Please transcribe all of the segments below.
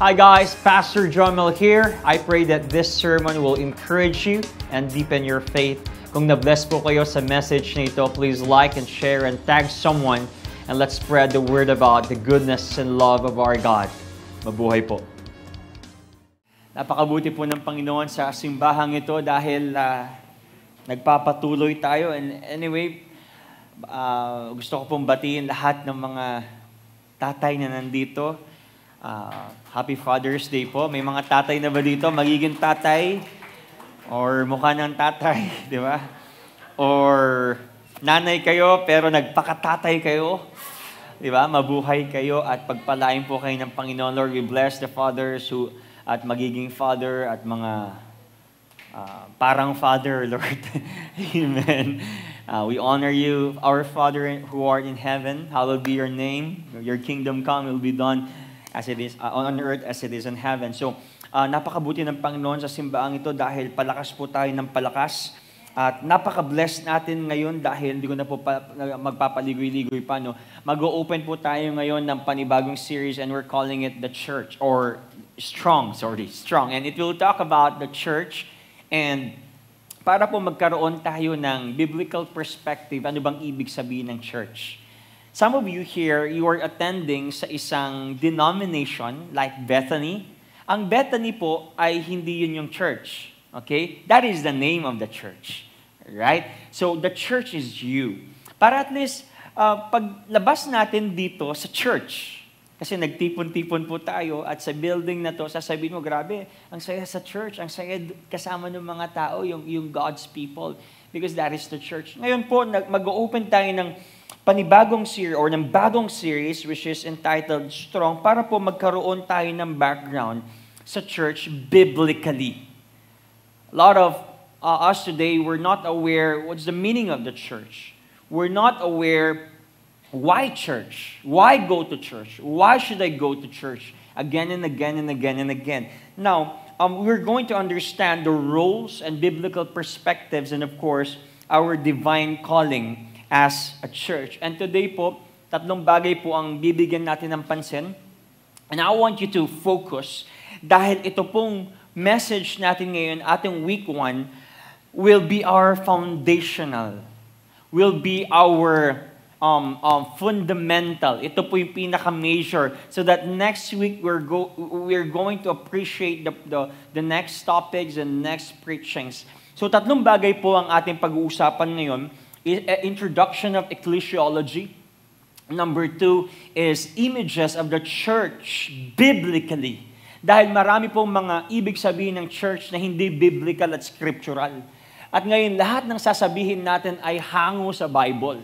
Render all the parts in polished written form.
Hi guys, Pastor Jomel here. I pray that this sermon will encourage you and deepen your faith. Kung na-bless po kayo sa message nito, please like and share and tag someone and let's spread the word about the goodness and love of our God. Mabuhay po. Napakabuti po ng Panginoon sa simbahang ito dahil nagpapatuloy tayo. And anyway, gusto ko pong batiin lahat ng mga tatay na nandito. Happy Father's Day po. May mga tatay na ba dito? Magiging tatay? Or mukha ng tatay, di ba? Or nanay kayo pero nagpakatatay kayo. Di ba? Mabuhay kayo at pagpalain po kayo ng Panginoon. Lord, we bless the fathers at magiging father at mga parang father, Lord. Amen. We honor you, our Father who art in heaven. Hallowed be your name. Your kingdom come will be done as it is on earth as it is in heaven. So, napakabuti ng Panginoon sa simbaang ito dahil palakas po tayo ng palakas. At napaka-blessed natin ngayon dahil hindi ko na po magpapaligoy-ligoy pa. No? Mag-o-open po tayo ngayon ng panibagong series and we're calling it The Church or Strong. And it will talk about the church and para po magkaroon tayo ng biblical perspective, ano bang ibig sabihin ng church? Some of you here, you are attending sa isang denomination like Bethany. Ang Bethany po ay hindi yun yung church. Okay? That is the name of the church. Right? So, the church is you. Para at least, paglabas natin dito sa church, kasi nagtipon-tipon po tayo at sa building na to, sasabihin mo, grabe, ang saya sa church, ang saya kasama ng mga tao, yung God's people, because that is the church. Ngayon po, mag-open tayo ng panibagong series or ng bagong series which is entitled Strong para po magkaroon tayo ng background sa church biblically. A lot of us today, we're not aware what's the meaning of the church. We're not aware why church? Why go to church? Why should I go to church again and again and again and again? Now, we're going to understand the roles and biblical perspectives and of course, our divine calling as a church. And today po, tatlong bagay po ang bibigyan natin ng pansin. And I want you to focus dahil ito pong message natin ngayon, ating week 1, will be our foundational. Will be our fundamental. Ito po yung pinaka-major. So that next week, we're going to appreciate the next topics and next preachings. So tatlong bagay po ang ating pag-uusapan ngayon. Introduction of ecclesiology. Number 2 is images of the church biblically. Dahil marami pong mga ibig sabihin ng church na hindi biblical at scriptural. At ngayon, lahat ng sasabihin natin ay hango sa Bible.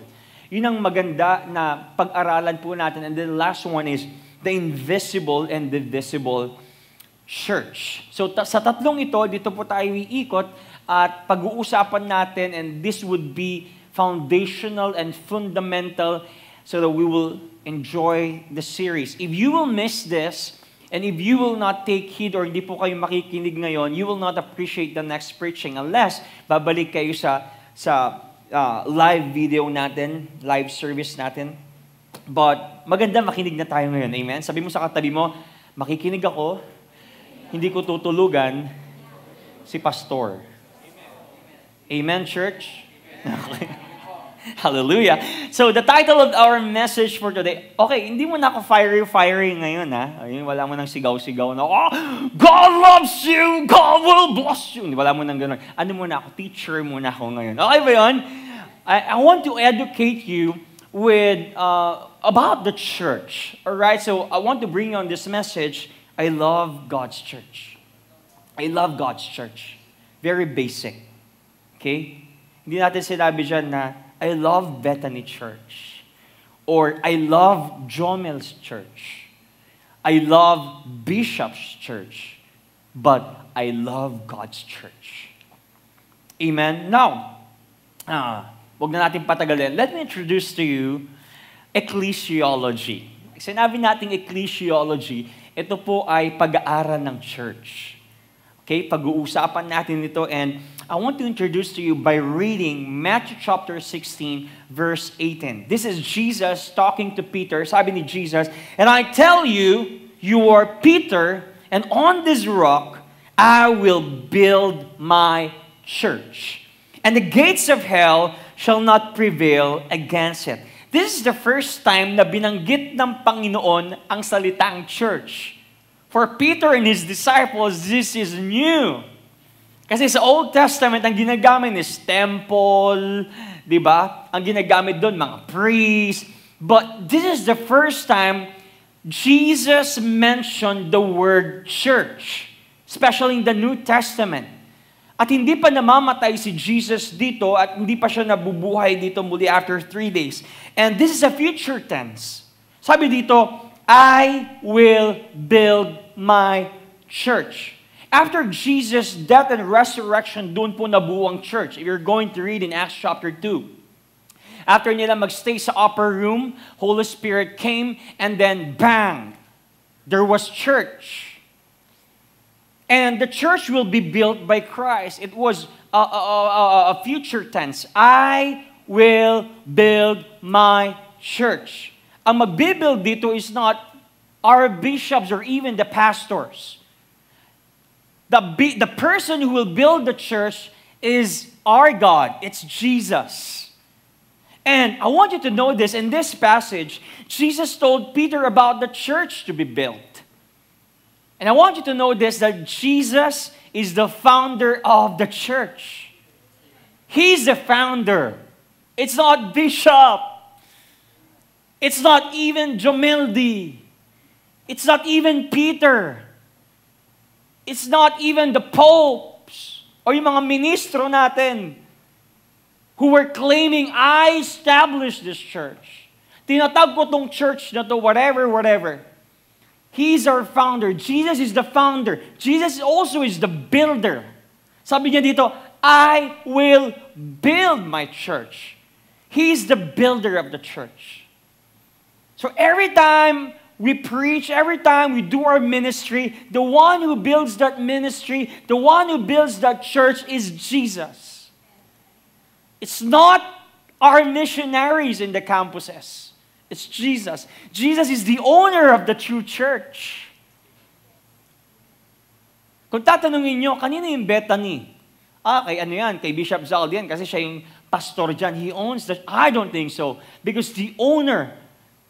Yun ang maganda na pag-aralan po natin. And the last one is the invisible and the visible church. So sa tatlong ito, dito po tayo iikot at pag-uusapan natin and this would be foundational and fundamental so that we will enjoy the series. If you will miss this, and if you will not take heed or hindi po kayo makikinig ngayon, you will not appreciate the next preaching unless babalik kayo sa live video natin, live service natin. But maganda makinig na tayo ngayon. Amen? Sabi mo sa katabi mo, makikinig ako, hindi ko tutulugan si pastor. Amen, church? Okay. Hallelujah. So, the title of our message for today, okay, hindi mo na ako fiery ngayon, ha? Ayun, wala mo nang sigaw-sigaw na, oh, God loves you! God will bless you! Wala mo nang gano'n. Ano muna ako? Teacher muna ako ngayon. Okay ba yun? I want to educate you with, about the church. Alright, so I want to bring you on this message. I love God's church. I love God's church. Very basic. Okay? Hindi natin sinabi dyan na, I love Bethany Church. Or, I love Jomel's church. I love Bishop's church. But, I love God's church. Amen? Now, wag na natin patagalin. Let me introduce to you ecclesiology. Sinabi nating ecclesiology, ito po ay pag-aaral ng church. Okay? Pag-uusapan natin ito and I want to introduce to you by reading Matthew chapter 16, verse 18. This is Jesus talking to Peter. Sabi ni Jesus, and I tell you, you are Peter, and on this rock, I will build my church. And the gates of hell shall not prevail against it. This is the first time na binanggit ng Panginoon ang salitang church. For Peter and his disciples, this is new. Kasi sa Old Testament, ang ginagamit is temple, di ba? Ang ginagamit doon, mga priests. But this is the first time Jesus mentioned the word church, especially in the New Testament. At hindi pa namamatay si Jesus dito at hindi pa siya nabubuhay dito muli after 3 days. And this is a future tense. Sabi dito, I will build my church. After Jesus' death and resurrection, doon po nabuo ang church. If you're going to read in Acts chapter 2. After nila magstay sa upper room, Holy Spirit came, and then bang, there was church. And the church will be built by Christ. It was a future tense. I will build my church. Ang magbibuild dito is not our bishops or even the pastors. The person who will build the church is our God. It's Jesus. And I want you to know this, in this passage, Jesus told Peter about the church to be built. And I want you to know this, that Jesus is the founder of the church. He's the founder. It's not Bishop. It's not even Jomildi. It's not even Peter. It's not even the popes or yung mga ministro natin who were claiming, I established this church. Tinatag ko tong church na to, whatever. He's our founder. Jesus is the founder. Jesus also is the builder. Sabi niya dito, I will build my church. He's the builder of the church. So every time we preach, every time we do our ministry, the one who builds that ministry, the one who builds that church is Jesus. It's not our missionaries in the campuses. It's Jesus. Jesus is the owner of the true church. Kung tatanungin nyo, kanina yung Bethany? Kay ano yan? Kay Bishop Zaldian kasi siya yung pastor dyan. He owns that. I don't think so. Because the owner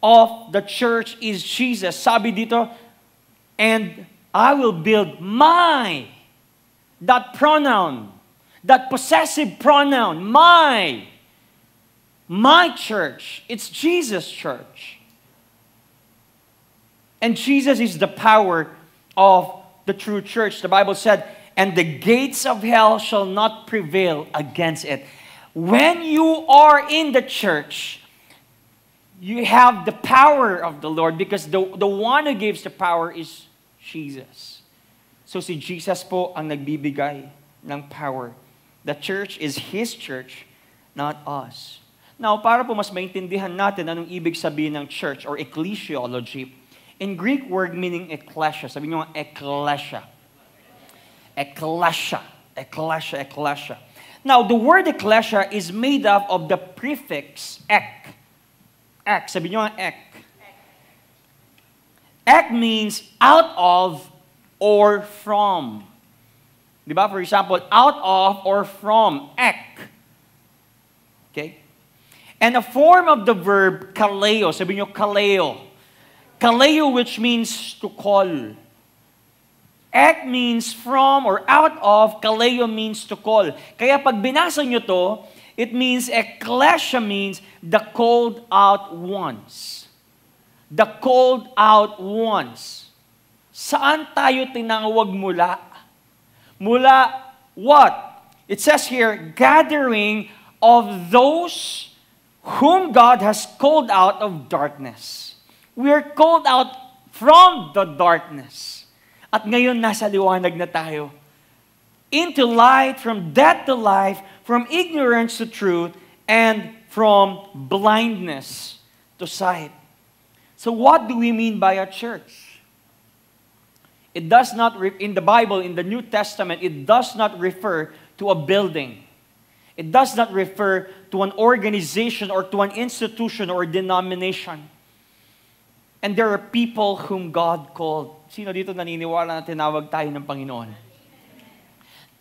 of the church is Jesus. Sabi dito, and I will build that pronoun, that possessive pronoun, my church. It's Jesus' church. And Jesus is the power of the true church. The Bible said, and the gates of hell shall not prevail against it. When you are in the church, you have the power of the Lord because the one who gives the power is Jesus. So si Jesus po ang nagbibigay ng power. The church is His church, not us. Now, para po mas maintindihan natin anong ibig sabihin ng church or ecclesiology, in Greek word meaning ecclesia, sabi nyo ecclesia. Ecclesia. Ecclesia, ecclesia. Now, the word ecclesia is made up of the prefix ek. Ek, sabi nyo ek. Ek means out of or from. Diba? For example, out of or from, ek. Okay? And a form of the verb kaleo, sabi nyo kaleo. Kaleo which means to call. Ek means from or out of, kaleo means to call. Kaya pag binasa nyo to, it means ecclesia means the called out ones. The called out ones. Saan tayo tinawag mula? Mula what? It says here, gathering of those whom God has called out of darkness. We are called out from the darkness. At ngayon, nasa liwanag na tayo. Into light, from death to life, from ignorance to truth, and from blindness to sight. So what do we mean by a church? It does not, in the Bible, in the New Testament, it does not refer to a building. It does not refer to an organization or to an institution or denomination. And there are people whom God called. Sino dito naniniwala na tinawag tayo ng Panginoon?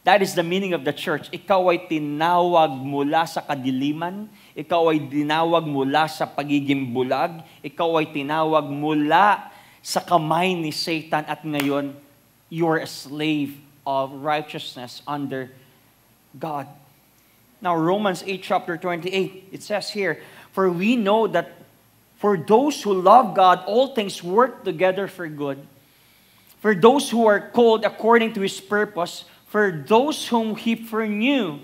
That is the meaning of the church. Ikaw ay tinawag mula sa kadiliman. Ikaw ay tinawag mula sa pagiging bulag. Ikaw ay tinawag mula sa kamay ni Satan. At ngayon, you're a slave of righteousness under God. Now, Romans 8, chapter 28, it says here, "For we know that for those who love God, all things work together for good. For those who are called according to His purpose, for those whom He foreknew,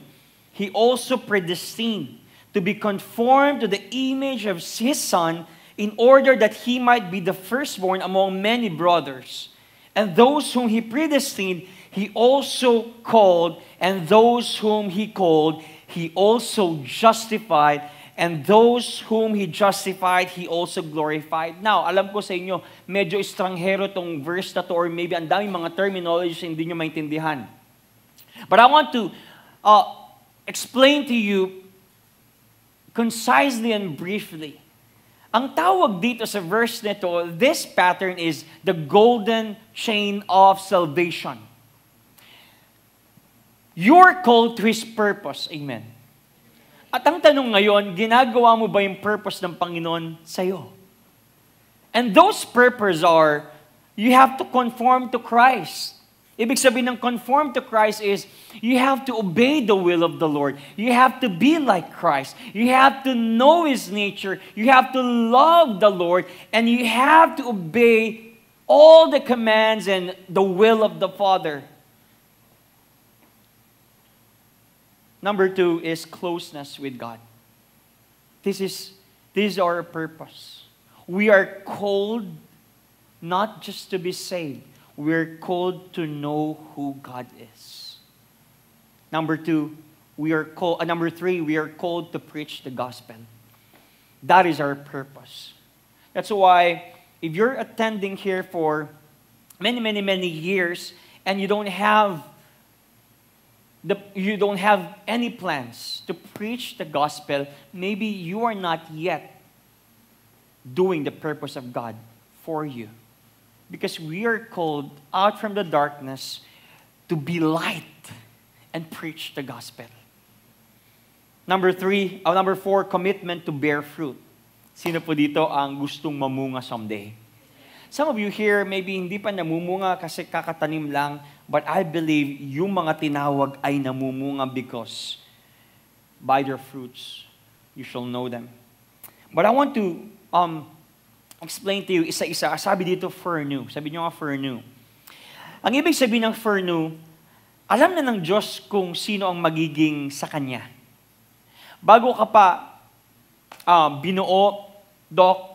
He also predestined to be conformed to the image of His Son, in order that He might be the firstborn among many brothers. And those whom He predestined, He also called, and those whom He called, He also justified, and those whom He justified, He also glorified." Now, alam ko sa inyo, medyo estranghero tong verse na to, or maybe ang daming mga terminologies na hindi nyo maintindihan. But I want to explain to you concisely and briefly. Ang tawag dito sa verse nito, this pattern is the golden chain of salvation. You're called to His purpose. Amen. At ang tanong ngayon, ginagawa mo ba yung purpose ng Panginoon sa'yo? And those purposes are, you have to conform to Christ. Ibig sabihin ng conform to Christ is, you have to obey the will of the Lord. You have to be like Christ. You have to know His nature. You have to love the Lord. And you have to obey all the commands and the will of the Father. Number 2 is closeness with God. This is our purpose. We are called not just to be saved. We're called to know who God is. Number 3, we are called to preach the gospel. That is our purpose. That's why if you're attending here for many years and you don't have any plans to preach the gospel, maybe you are not yet doing the purpose of God for you. Because we are called out from the darkness to be light and preach the gospel. Number 4, commitment to bear fruit. Sino po dito ang gustong mamunga someday? Some of you here, maybe hindi pa namumunga kasi kakatanim lang, but I believe yung mga tinawag ay namumunga because by their fruits, you shall know them. But I want to explain to you isa-isa. Sabi dito, foreknew. Sabi niyo nga, foreknew. Ang ibig sabihin ng foreknew, alam na ng Diyos kung sino ang magiging sa Kanya. Bago ka pa binuo, Doc,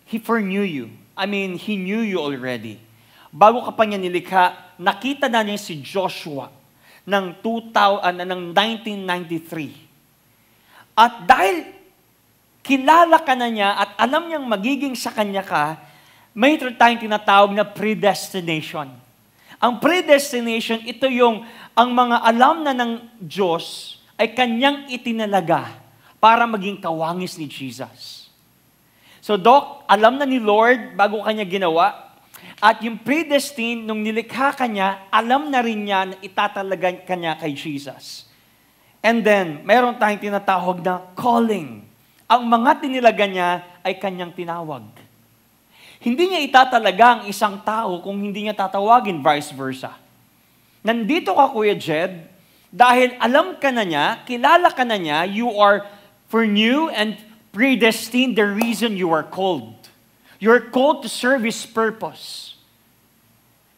He foreknew you. I mean, He knew you already. Bago ka pa niya nilikha, nakita na niya si Joshua ng 1993. At dahil kilala ka na niya at alam niyang magiging sa kanya ka, may tayong tinatawag na predestination. Ang predestination, ito yung ang mga alam na ng Diyos ay kanyang itinalaga para maging kawangis ni Jesus. So, Doc, alam na ni Lord bago kanya ginawa. At yung predestined, nung nilikha kanya, alam na rin niya na itatalaga kanya kay Jesus. And then, mayroon tayong tinatawag na calling. Ang mga tinilaga niya ay kanyang tinawag. Hindi niya itatalaga ang isang tao kung hindi niya tatawagin, vice versa. Nandito ka, Kuya Jed, dahil alam ka na niya, kilala ka na niya, you are foreknew and predestined the reason you are called. You're called to serve His purpose.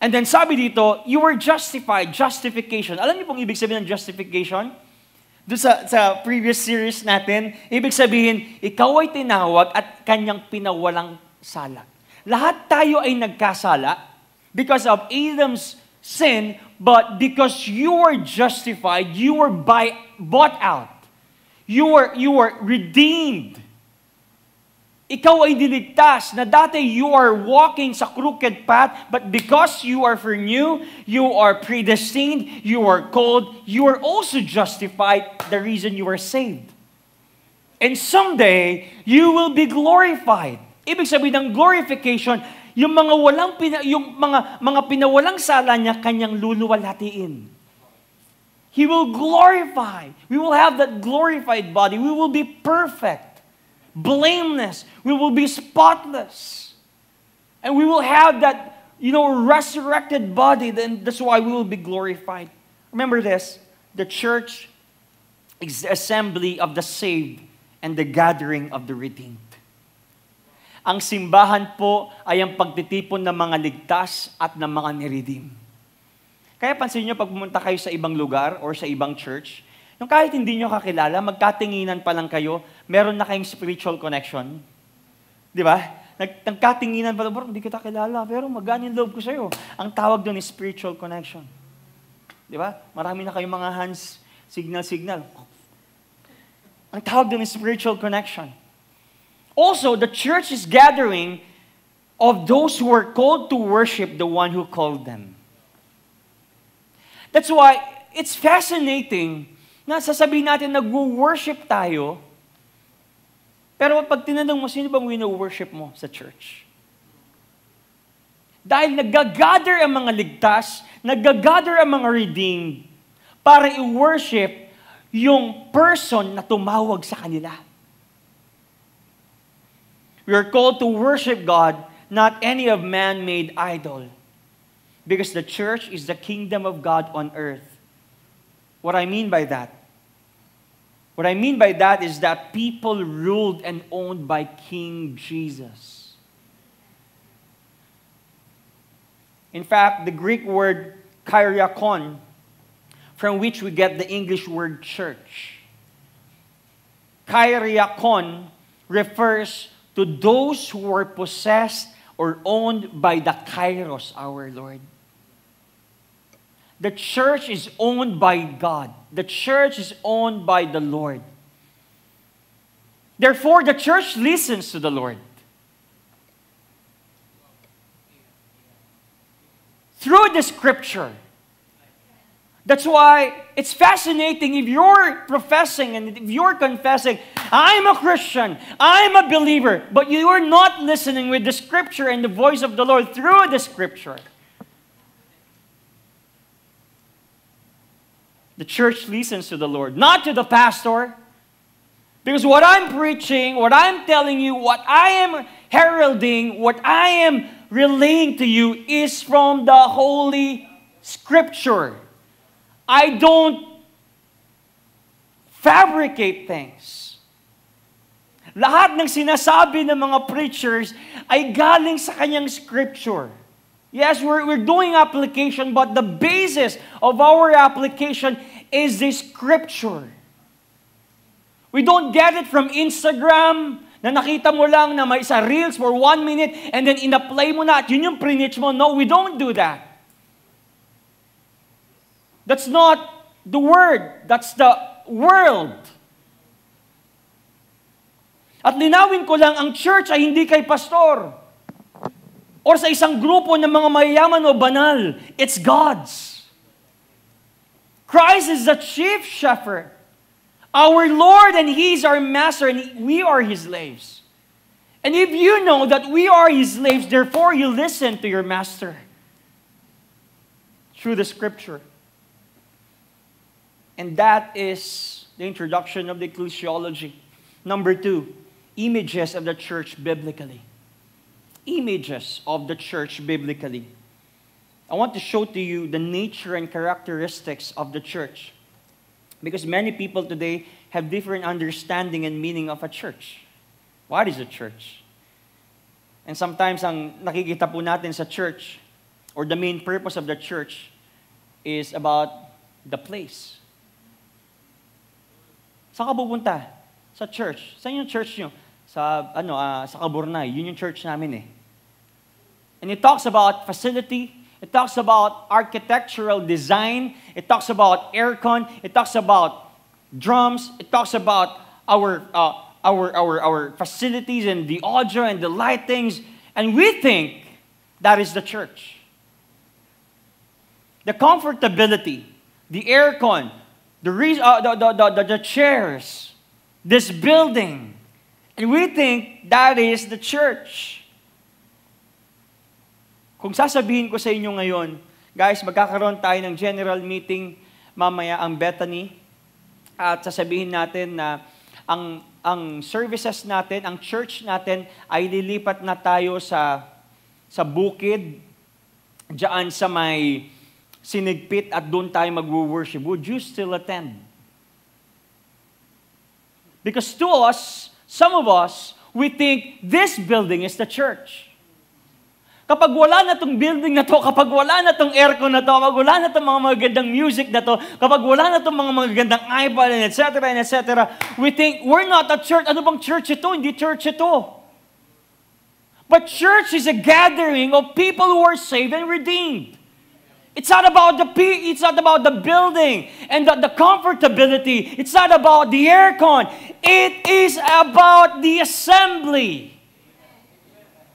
And then sabi dito, you were justified, justification. Alam niyo pong ibig sabihin ng justification? Doon sa previous series natin, ibig sabihin, ikaw ay tinawag at kanyang pinawalang sala. Lahat tayo ay nagkasala because of Adam's sin, but because you were justified, you were bought out. You were redeemed. Ikaw ay diligtas na dati you are walking sa crooked path, but because you are foreknew, you are predestined, you are called, you are also justified, the reason you are saved. And someday, you will be glorified. Ibig sabihin ng glorification, yung mga pinawalang sala niya, kanyang luluwalhatiin. He will glorify. We will have that glorified body. We will be perfect, blameless. We will be spotless. And we will have that, resurrected body. Then that's why we will be glorified. Remember this, the church is the assembly of the saved and the gathering of the redeemed. Ang simbahan po ay ang pagtitipon ng mga ligtas at ng mga niredeem. Kaya pansin nyo, pag pumunta kayo sa ibang lugar or sa ibang church, yung kahit hindi nyo kakilala, magkatinginan pa lang kayo, meron na kayong spiritual connection. Di ba? Nagkatinginan pa lang, bro, hindi kita kilala, pero magaan yung loob ko sa'yo. Ang tawag doon is spiritual connection. Di ba? Marami na kayong mga hands, signal. Ang tawag doon is spiritual connection. Also, the church is gathering of those who are called to worship the one who called them. That's why it's fascinating na sasabihin natin nag-worship tayo, pero pag tinanong mo, sino bang wino-worship mo sa church? Dahil nag-gather ang mga ligtas, nag-gather ang mga redeemed para i-worship yung person na tumawag sa kanila. We are called to worship God, not any of man-made idol. Because the church is the kingdom of God on earth. What I mean by that? What I mean by that is that people ruled and owned by King Jesus. In fact, the Greek word kyriakon, from which we get the English word church. Kyriakon refers to those who are possessed or owned by the Kairos, our Lord. The church is owned by God. The church is owned by the Lord. Therefore, the church listens to the Lord. Through the scripture. That's why it's fascinating if you're professing and if you're confessing, I'm a Christian, I'm a believer, but you are not listening with the scripture and the voice of the Lord through the scripture. The church listens to the Lord, not to the pastor. Because what I'm preaching, what I'm telling you, what I am heralding, what I am relaying to you is from the Holy Scripture. I don't fabricate things. Lahat ng sinasabi ng mga preachers ay galing sa kanyang scripture. Yes, we're doing application, but the basis of our application is the scripture. We don't get it from Instagram, na nakita mo lang na may isa reels for 1 minute and then in-apply mo na at yun yung preach mo. No, we don't do that. That's not the word. That's the world. At linawin ko lang, ang church ay hindi kay pastor or sa isang grupo ng mga mayayaman o banal. It's God's. Christ is the chief shepherd. Our Lord, and He is our master, and we are His slaves. And if you know that we are His slaves, therefore you listen to your master through the scripture. And that is the introduction of the ecclesiology. Number 2, images of the church biblically. Images of the church biblically. I want to show to you the nature and characteristics of the church. Because many people today have different understanding and meaning of a church. What is a church? And sometimes ang nakikita po natin sa church, or the main purpose of the church, is about the place. Saan ka pupunta? Sa church. Saan yung church nyo? Sa Kaburnay. Yun yung church namin eh. And it talks about facility. It talks about architectural design. It talks about aircon. It talks about drums. It talks about our facilities and the audio and the lightings. And we think that is the church. The comfortability, the aircon, the chairs, this building, And we think that is the church. Kung sasabihin ko sa inyo ngayon, guys, magkakaroon tayo ng general meeting mamaya ang Bethany at sasabihin natin na ang services natin, ang church natin ay lilipat na tayo sa bukid, diyan sa may sinigpit at doon tayo mag-worship. Would you still attend? Because to us, some of us, we think this building is the church. Kapag wala na tong building na to, kapag wala na tong aircon na to, kapag wala na tong mga magagandang music na to, kapag wala na tong mga magagandang iPad, and etc., we think, we're not a church. Ano bang church ito? Hindi church ito. But church is a gathering of people who are saved and redeemed. It's not about it's not about the building and the comfortability. It's not about the aircon. It is about the assembly.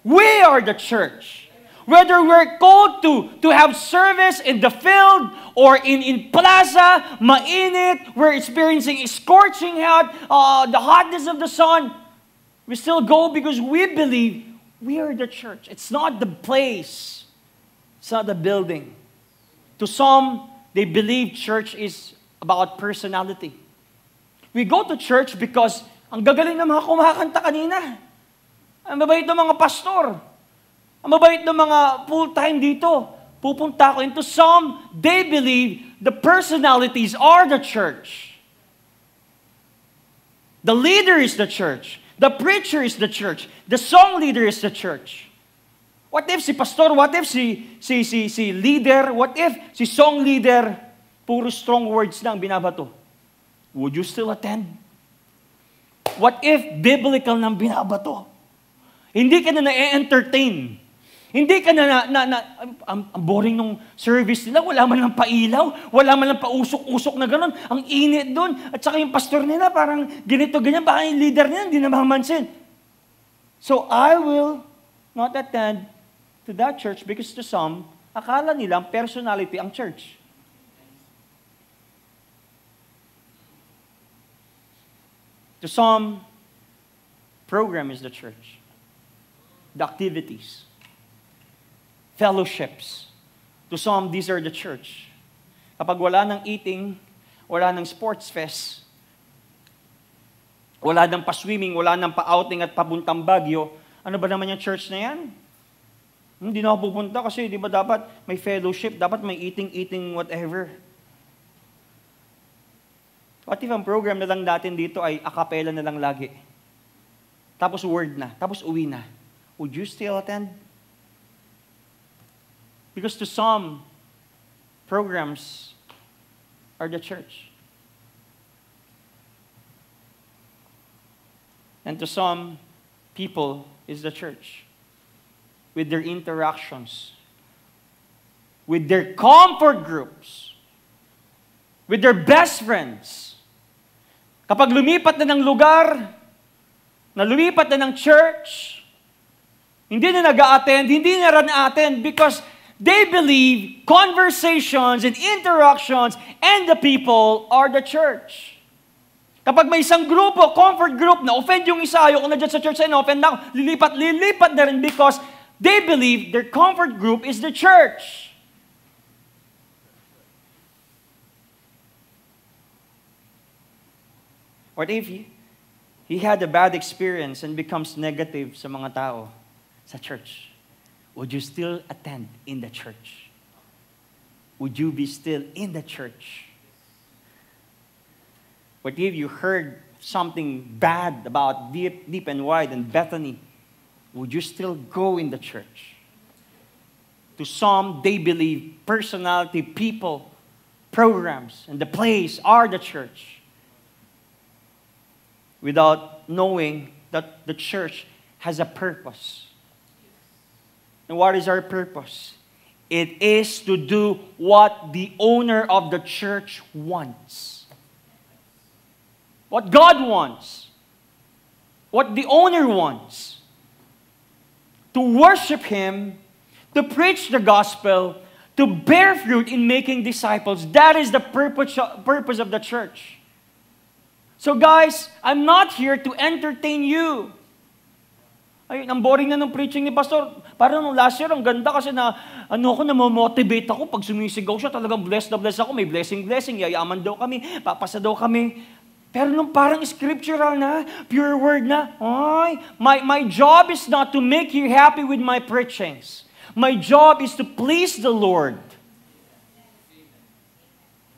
We are the church. Whether we're called to have service in the field or in plaza, mainit, we're experiencing scorching hot, the hotness of the sun, we still go because we believe we are the church. It's not the place. It's not the building. To some, they believe church is about personality. We go to church because ang gagaling ng mga kumakanta kanina. Ang mabait ng mga pastor. Ang mabait ng mga full-time dito. Pupunta ako. And to some, they believe the personalities are the church. The leader is the church. The preacher is the church. The song leader is the church. What if si pastor? What if si leader? What if si song leader? Puro strong words lang binabato. Would you still attend? What if biblical nang binabato? Hindi ka na na-entertain. Hindi ka ang boring nung service nila, wala man lang pailaw, wala man lang pausok-usok na gano'n, ang init doon, at saka yung pastor nila parang ganito, ganyan, baka yung leader nila hindi na makamansin. So I will not attend to that church because to some, akala nilang personality ang church. To some, program is the church. The activities. Fellowships. To some, these are the church. Kapag wala ng eating, wala ng sports fest, wala ng pa-swimming, wala ng pa-outing at pabuntang Baguio, ano ba naman yung church na yan? Hindi na ako pupunta kasi di ba dapat may fellowship, dapat may eating, whatever. What if ang program na lang natin dito ay a cappella na lang lagi? Tapos word na, tapos uwi na. Would you still attend? Because to some, programs are the church. And to some, people is the church. With their interactions, with their comfort groups, with their best friends. Kapag lumipat na ng lugar, na lumipat na ng church, hindi na nag-a-attend, hindi na ran-attend because they believe conversations and interactions and the people are the church. Kapag may isang grupo, comfort group, na offend yung isa, ayoko na dyan sa church, na offend na, lilipat na rin because they believe their comfort group is the church. What if he had a bad experience and becomes negative sa mga tao sa church? Would you still attend in the church? Would you be still in the church? What if you heard something bad about Deep and Wide and Bethany? Would you still go in the church? To some, they believe personality, people, programs, and the place are the church. Without knowing that the church has a purpose. And what is our purpose? It is to do what the owner of the church wants. What God wants. What the owner wants. To worship Him, to preach the gospel, to bear fruit in making disciples. That is the purpose of the church. So guys, I'm not here to entertain you. Ay, ang boring na ng preaching ni Pastor. Parang nung last year, ang ganda kasi na, namomotivate ako. Pag sumisigaw siya, talagang blessed na blessed ako. May blessing, yayaman daw kami, papasa daw kami. Pero nung parang scriptural na, pure word na, my job is not to make you happy with my preachings. My job is to please the Lord.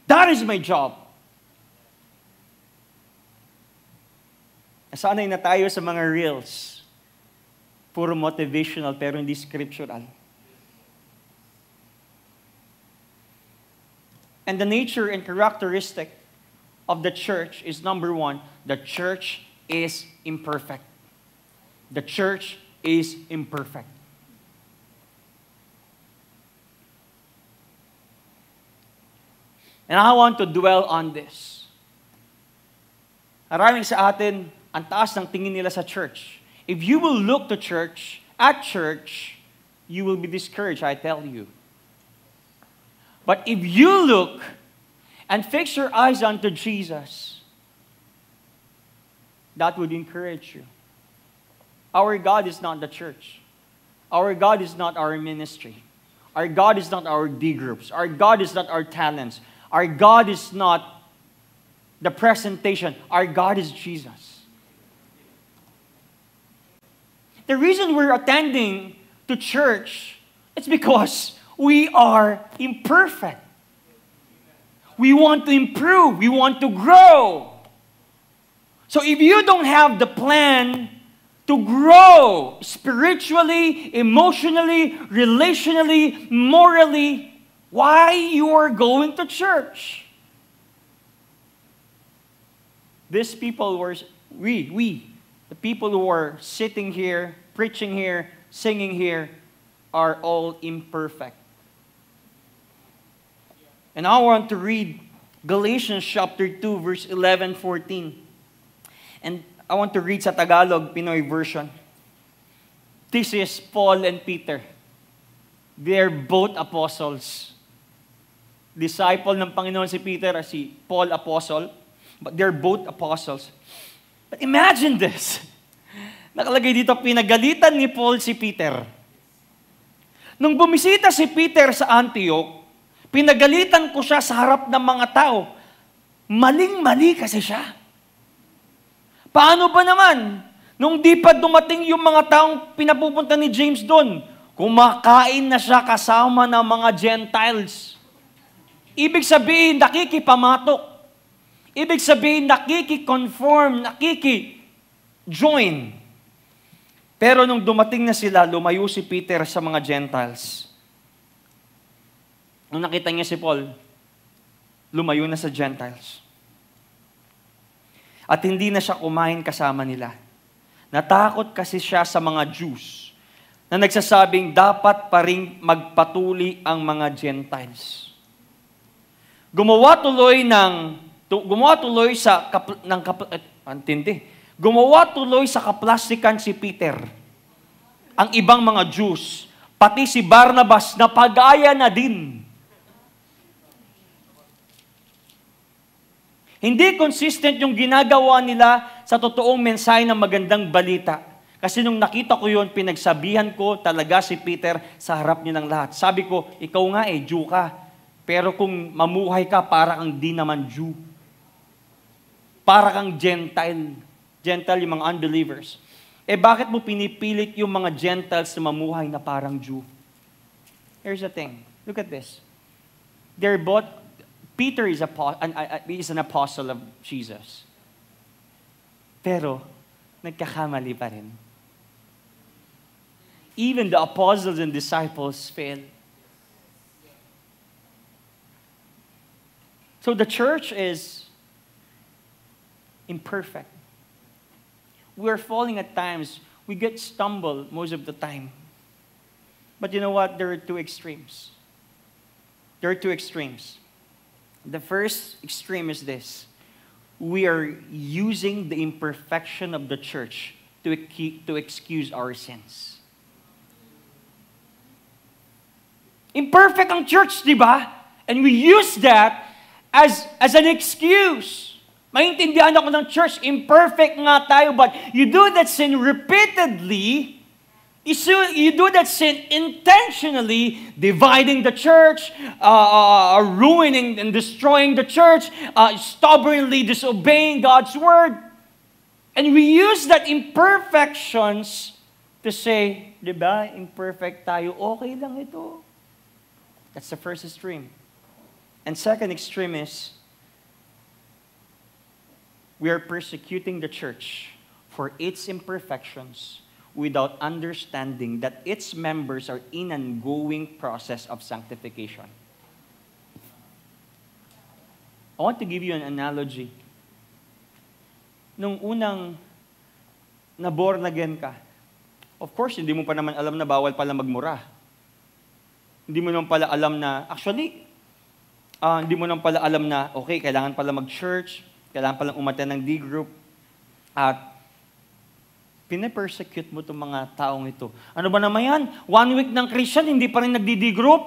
That is my job. Sanay na tayo sa mga reels. Puro motivational pero hindi scriptural. And the nature and characteristic of the church is, number one, the church is imperfect. The church is imperfect. And I want to dwell on this. Maraming sa atin, ang taas ng tingin nila sa church. If you will look to church, at church, you will be discouraged, I tell you. But if you look and fix your eyes onto Jesus, that would encourage you. Our God is not the church. Our God is not our ministry. Our God is not our D groups. Our God is not our talents. Our God is not the presentation. Our God is Jesus. The reason we're attending to church, it's because we are imperfect. We want to improve. We want to grow. So if you don't have the plan to grow spiritually, emotionally, relationally, morally, why you are going to church? These people were, the people who are sitting here, preaching here, singing here, are all imperfect. And I want to read Galatians chapter 2, verse 11, 14. And I want to read sa Tagalog, Pinoy version. This is Paul and Peter. They're both apostles. Disciple ng Panginoon si Peter, si Paul apostle. But they're both apostles. But imagine this. Nakalagay dito, pinagalitan ni Paul si Peter. Nung bumisita si Peter sa Antioch, pinagalitan ko siya sa harap ng mga tao. Maling-mali kasi siya. Paano ba naman? Nung di pa dumating yung mga taong pinapupunta ni James doon, kumakain na siya kasama ng mga Gentiles. Ibig sabihin, nakikipamatok. Ibig sabihin, nakiki-conform, nakiki-join. Pero nung dumating na sila, lumayo si Peter sa mga Gentiles. Nung nakita niya si Paul, lumayo na sa Gentiles. At hindi na siya kumain kasama nila. Natakot kasi siya sa mga Jews na nagsasabing dapat pa ring magpatuli ang mga Gentiles. Gumawa tuloy sa kaplastikan si Peter. Ang ibang mga Jews, pati si Barnabas na pagaya na din. Hindi consistent yung ginagawa nila sa totoong mensahe ng magandang balita. Kasi nung nakita ko yun, pinagsabihan ko talaga si Peter sa harap nilang lahat. Sabi ko, ikaw nga Jew ka. Pero kung mamuhay ka, para kang di naman Jew. Para kang Gentile. Gentile yung mga unbelievers. Bakit mo pinipilit yung mga Gentiles na mamuhay na parang Jew? Here's the thing. Look at this. Peter is an apostle of Jesus. Pero, nagkakamali pa rin. Even the apostles and disciples fail. So the church is imperfect. We're falling at times. We get stumbled most of the time. But you know what? There are two extremes. There are two extremes. The first extreme is this. We are using the imperfection of the church to excuse our sins. Imperfect ang church, di ba? And we use that as an excuse. Maintindihan ako ng church, imperfect nga tayo, but you do that sin repeatedly, you do that sin intentionally, dividing the church, ruining and destroying the church, stubbornly disobeying God's word. And we use that imperfections to say, di ba, imperfect tayo, okay lang ito. That's the first extreme. And second extreme is, we are persecuting the church for its imperfections without understanding that its members are in an ongoing process of sanctification. I want to give you an analogy. Nung unang na-born again ka, of course, hindi mo pa naman alam na bawal pala magmura. Hindi mo naman pala alam na, actually, hindi mo naman pala alam na, okay, kailangan pala mag-church, kailangan palang umattend ng D-group, at pinapersecute mo itong mga taong ito. Ano ba naman yan? 1 week ng Christian, hindi pa rin nagdi-D-group.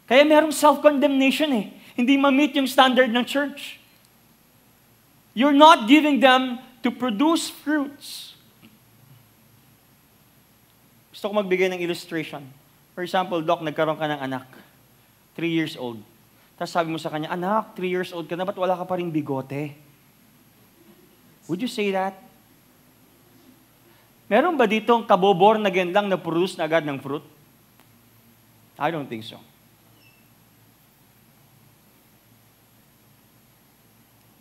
Kaya merong self-condemnation eh. Hindi ma-meet yung standard ng church. You're not giving them to produce fruits. Gusto ko magbigay ng illustration. For example, Doc, nagkaroon ka ng anak. 3 years old. Tapos sabi mo sa kanya, anak, 3 years old ka na, ba't wala ka pa rin bigote? Would you say that? Meron ba ditong kaboborn na again lang na produce na agad ng fruit? I don't think so.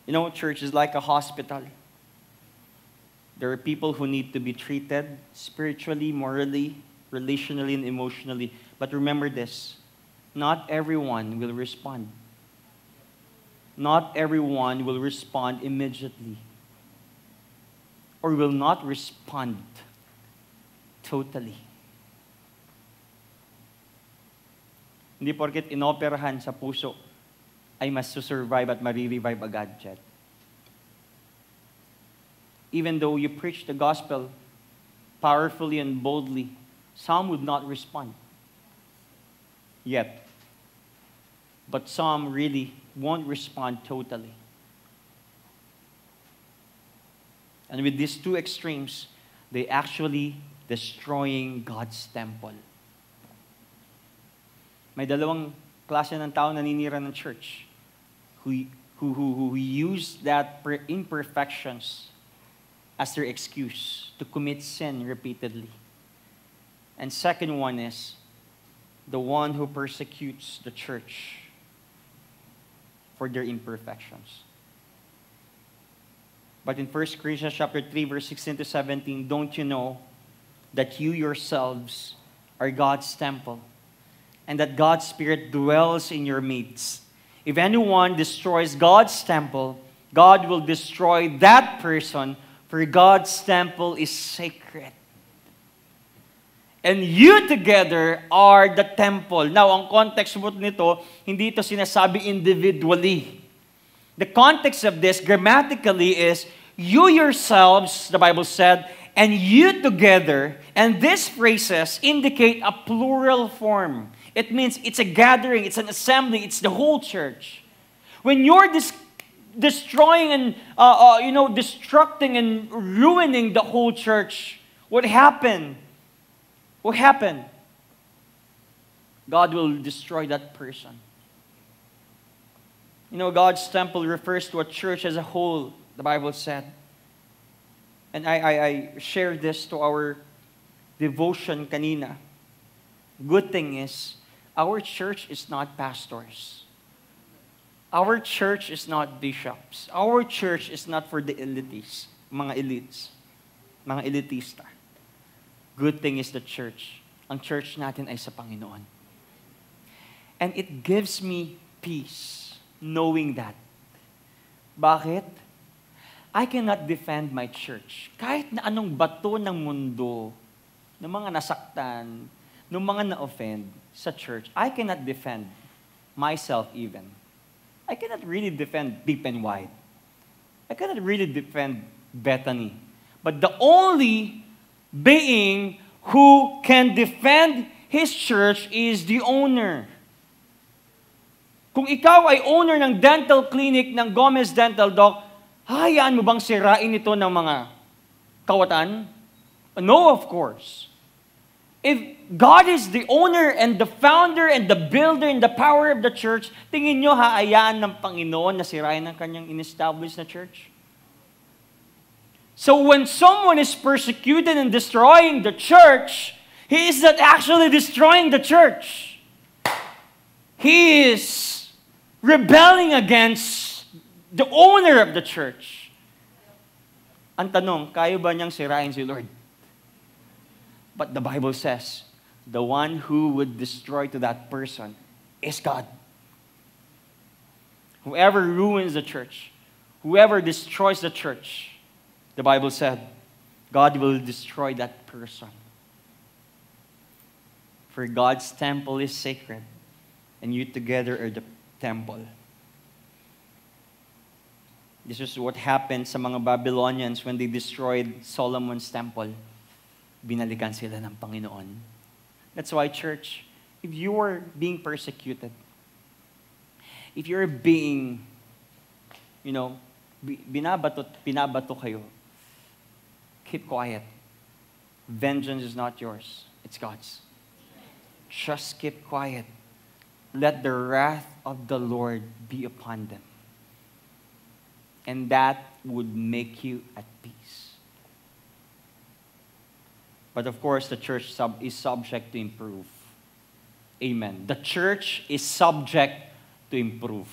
You know, church is like a hospital. There are people who need to be treated spiritually, morally, relationally, and emotionally. But remember this, not everyone will respond. Not everyone will respond immediately. Or will not respond totally. Hindi porket inoperahan sa puso ay mas survive at marirevive agad, Chet. Even though you preach the gospel powerfully and boldly, some would not respond yet. But some really won't respond totally. And with these two extremes, they actually destroying God's temple. May dalawang klase ng tao naninira ng church who use that imperfections as their excuse to commit sin repeatedly. And second one is the one who persecutes the church for their imperfections. But in 1 Corinthians chapter 3, verse 16 to 17, don't you know that you yourselves are God's temple, and that God's Spirit dwells in your midst? If anyone destroys God's temple, God will destroy that person, for God's temple is sacred. And you together are the temple. Now, ang context mo nito, hindi ito sinasabi individually. The context of this grammatically is, you yourselves, the Bible said, and you together, and these phrases indicate a plural form. It means it's a gathering, it's an assembly, it's the whole church. When you're destroying and, destructing and ruining the whole church, what happened? What happened? God will destroy that person. You know, God's temple refers to a church as a whole, the Bible said. And I shared this to our devotion kanina. Good thing is, our church is not pastors. Our church is not bishops. Our church is not for the elites, mga elites, mga elitista. Good thing is the church. Ang church natin ay sa Panginoon. And it gives me peace knowing that. Bakit? I cannot defend my church. Kahit na anong bato ng mundo, ng mga nasaktan, ng mga na-offend sa church, I cannot defend myself even. I cannot really defend Deep and Wide. I cannot really defend Bethany. But the only being who can defend his church is the owner. Kung ikaw ay owner ng dental clinic ng Gomez Dental Doc, hayaan mo bang sirain ito ng mga kawatan? No, of course. If God is the owner and the founder and the builder and the power of the church, tingin nyo haayaan ng Panginoon na sirain ang kanyang in-establish na church? So when someone is persecuted and destroying the church, he is not actually destroying the church. He is rebelling against the owner of the church. Ang tanong, kaya ba niyang sirain si Lord? But the Bible says, the one who would destroy to that person is God. Whoever ruins the church, whoever destroys the church, the Bible said, God will destroy that person. For God's temple is sacred, and you together are the temple. This is what happened sa mga Babylonians when they destroyed Solomon's temple. Binalikan sila ng Panginoon. That's why, church, if you are being persecuted, if you're being, pinabato kayo, keep quiet. Vengeance is not yours. It's God's. Just keep quiet. Let the wrath of the Lord be upon them. And that would make you at peace. But of course, the church is subject to improve. Amen. The church is subject to improve.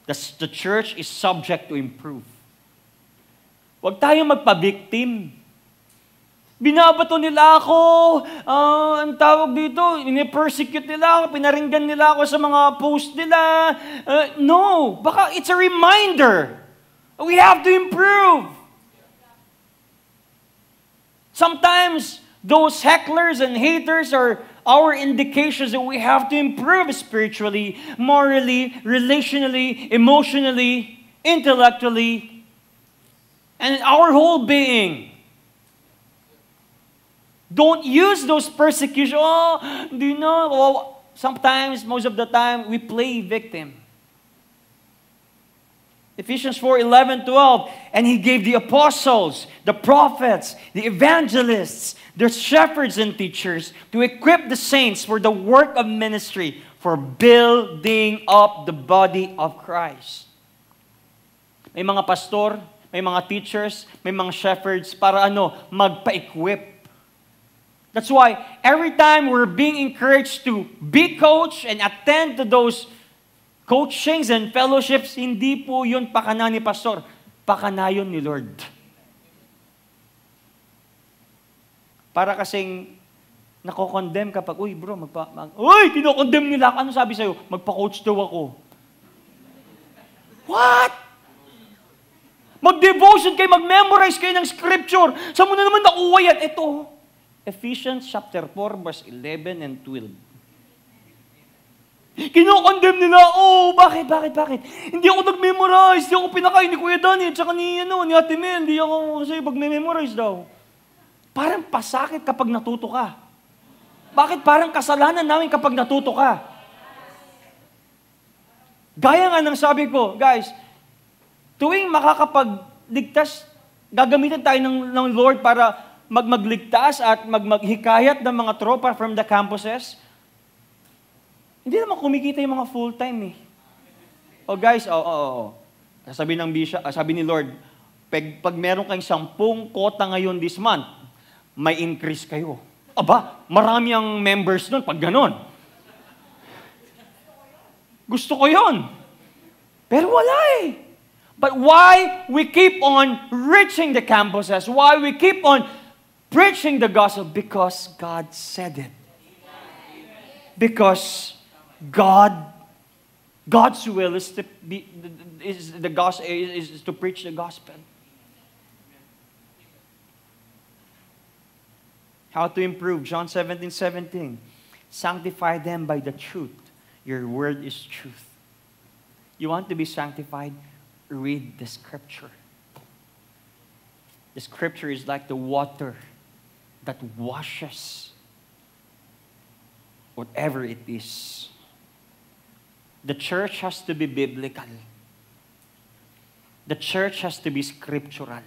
The church is subject to improve. Huwag tayong magpa-victim. Binabato nila ako, ang tawag dito, ini-persecute nila ako, pinaringgan nila ako sa mga post nila. No, baka it's a reminder. We have to improve. Sometimes, those hecklers and haters are our indications that we have to improve spiritually, morally, relationally, emotionally, intellectually, and our whole being. Don't use those persecutions. Sometimes, most of the time, we play victim. Ephesians 4:11, 12. And He gave the apostles, the prophets, the evangelists, the shepherds and teachers to equip the saints for the work of ministry, for building up the body of Christ. May mga pastor, may mga teachers, may mga shepherds para magpa-equip. That's why every time we're being encouraged to be coached and attend to those coachings and fellowships, hindi po yun pakana ni pastor, pakana yun ni Lord. Para kasing nako-condemn kapag, kinokondemn nila ako. Ano sabi sa'yo? Magpa-coach daw ako. What? Mag-devotion kayo, mag-memorize kayo ng scripture. Saan mo na naman nakuha yan? Ito, Ephesians chapter 4, verse 11 and 12. Kinokondemn nila, bakit? Hindi ako nag-memorize, hindi ako pinakain ni Kuya Danny, at saka ni Ate Mel, hindi ako kasi pag-memorize daw. Parang pasakit kapag natuto ka. Bakit parang kasalanan namin kapag natuto ka? Gaya nga ng sabi ko, guys, tuwing makakapagligtas, gagamitin tayo ng Lord para magligtas at maghikayat ng mga tropa from the campuses. Hindi naman kumikita yung mga full-time eh. Guys, sabi ni Lord, pag meron kayong 10 kota ngayon this month, may increase kayo. Aba, marami ang members nun pag ganon. Gusto ko yon. Pero wala eh. But why we keep on reaching the campuses? Why we keep on preaching the gospel? Because God said it. Because God's will is to preach the gospel. How to improve? John 17:17. Sanctify them by the truth. Your word is truth. You want to be sanctified? Read the scripture. The scripture is like the water that washes whatever it is. The church has to be biblical. The church has to be scriptural.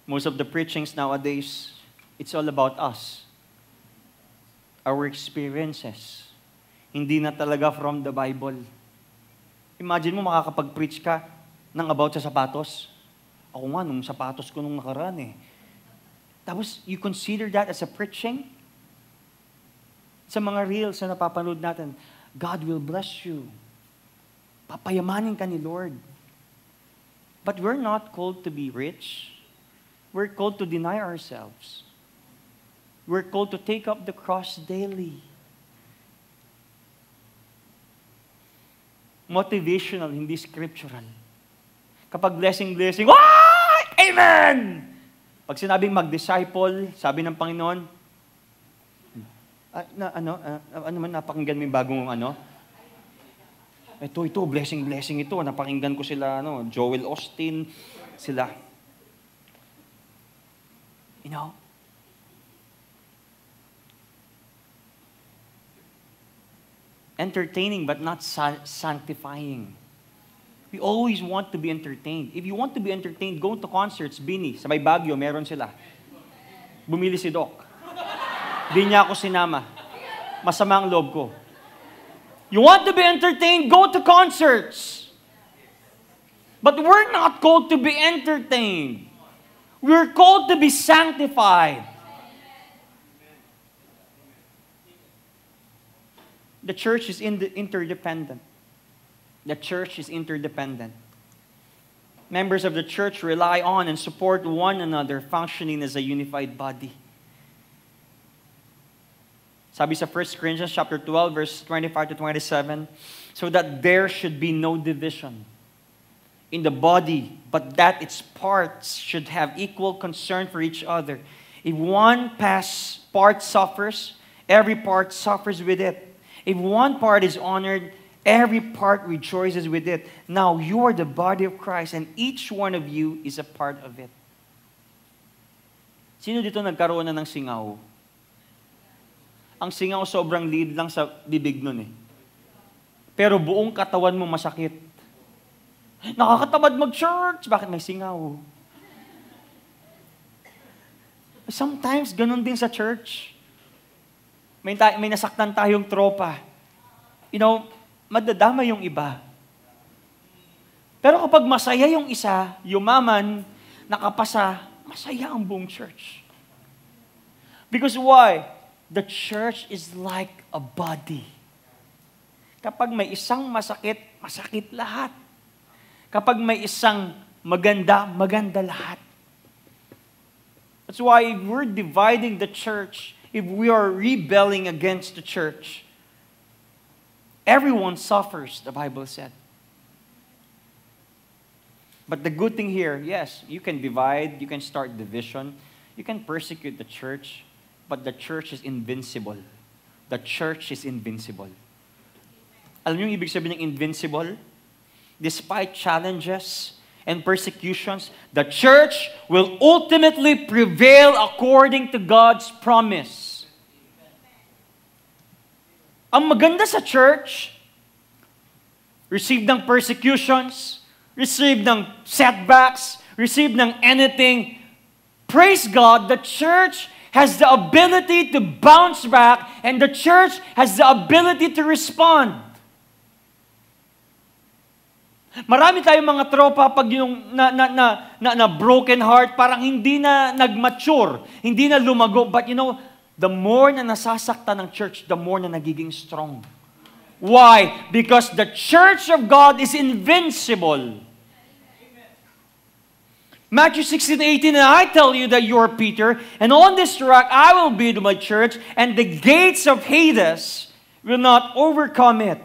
Most of the preachings nowadays, it's all about us. Our experiences. Hindi na talaga from the Bible. Imagine mo makakapag-preach ka ng about sa sapatos. Ako nga, nung sapatos ko nung nakaraan eh. Tapos, you consider that as a preaching? Sa mga reels na napapanood natin, God will bless you. Papayamanin ka ni Lord. But we're not called to be rich. We're called to deny ourselves. We're called to take up the cross daily. Motivational, hindi scriptural. Kapag blessing, wah! Amen! Pag sinabing mag-disciple, sabi ng Panginoon, ano man, napakinggan mo yung bagong Ito, blessing ito. Napakinggan ko sila, Joel Austin, sila. You know? Entertaining but not sanctifying. We always want to be entertained. If you want to be entertained, go to concerts. Bini, sa may Baguio, meron sila. Bumili si Doc. Di niya ako sinama. Masama ang loob ko. You want to be entertained, go to concerts. But we're not called to be entertained. We're called to be sanctified. The church is interdependent. The church is interdependent. Members of the church rely on and support one another, functioning as a unified body. Sabi sa 1 Corinthians chapter 12, verse 25 to 27, so that there should be no division in the body, but that its parts should have equal concern for each other. If one part suffers, every part suffers with it. If one part is honored, every part rejoices with it. Now you are the body of Christ, and each one of you is a part of it. Sino dito nagkaroon na ng singaw? Ang singaw sobrang liit lang sa bibig nun eh. Pero buong katawan mo masakit. Nakakatamad mag-church. Bakit may singaw? Sometimes, ganun din sa church. May nasaktan tayong tropa. Madadama yung iba. Pero kapag masaya yung isa, yumaman, nakapasa, masaya ang buong church. Because why? The church is like a body. Kapag may isang masakit, masakit lahat. Kapag may isang maganda, maganda lahat. That's why if we're dividing the church, if we are rebelling against the church, everyone suffers, the Bible said. But the good thing here, yes, you can divide, you can start division, you can persecute the church, but the church is invincible. The church is invincible. Alam niyo yung ibig sabihin ng invincible? Despite challenges and persecutions, the church will ultimately prevail according to God's promise. Ang maganda sa church, receive ng persecutions, receive ng setbacks, receive ng anything, praise God, the church has the ability to bounce back and the church has the ability to respond. Marami tayong mga tropa pag yung na broken heart, parang hindi na nag-mature, hindi na lumago. But the more na nasasaktan ng church, the more na nagiging strong. Why? Because the church of God is invincible. Matthew 16:18, and I tell you that you are Peter, and on this rock I will build my church, and the gates of Hades will not overcome it.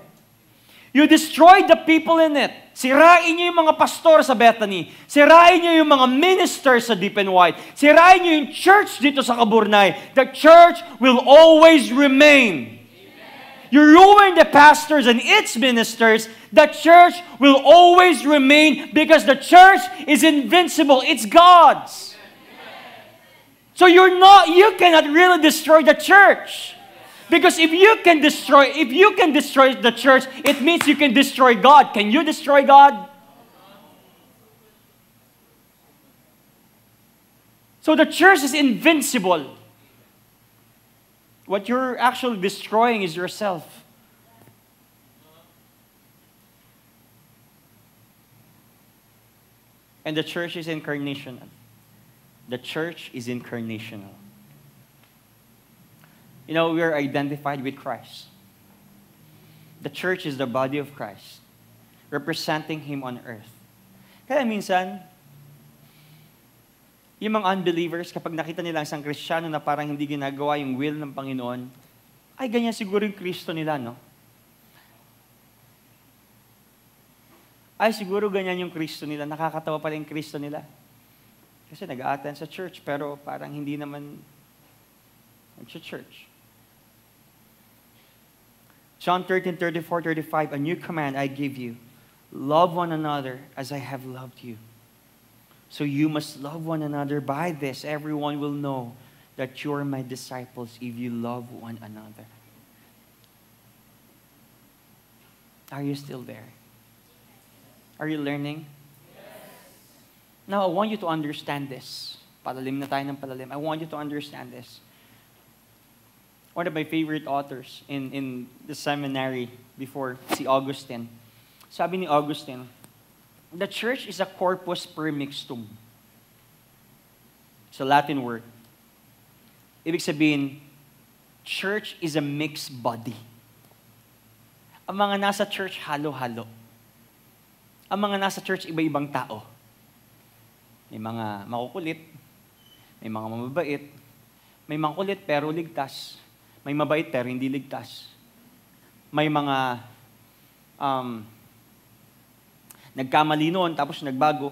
You destroyed the people in it. Sirain niyo yung mga pastor sa Bethany. Sirain niyo yung mga ministers sa Deep and Wide. Sirain niyo yung church dito sa Kaburnay. The church will always remain. You ruin the pastors and its ministers, the church will always remain because the church is invincible. It's God's. So you cannot really destroy the church. Because if you can destroy the church, it means you can destroy God. Can you destroy God? So the church is invincible. What you're actually destroying is yourself. And the church is incarnational. The church is incarnational. You know, we are identified with Christ. The church is the body of Christ, representing Him on earth. Kaya minsan, yung mga unbelievers, kapag nakita nila isang Kristiyano na parang hindi ginagawa yung will ng Panginoon, ay ganyan siguro yung Kristo nila, no? Ay siguro ganyan yung Kristo nila, nakakatawa pala yung Kristo nila. Kasi nag-a-attend sa church, pero parang hindi naman nag-church. John 13:34-35, a new command I give you, love one another as I have loved you. So you must love one another. By this, everyone will know that you are my disciples if you love one another. Are you still there? Are you learning? Now, I want you to understand this. Palalim na tayo ng palalim. I want you to understand this. One of my favorite authors in the seminary before, si Augustine. Sabi ni Augustine, the church is a corpus per mixtum. It's a Latin word. Ibig sabihin, church is a mixed body. Ang mga nasa church, halo-halo. Ang mga nasa church, iba-ibang tao. May mga makukulit, may mga mababait, may makukulit pero ligtas, may mabait pero hindi ligtas. May mga nagkamali noon tapos nagbago.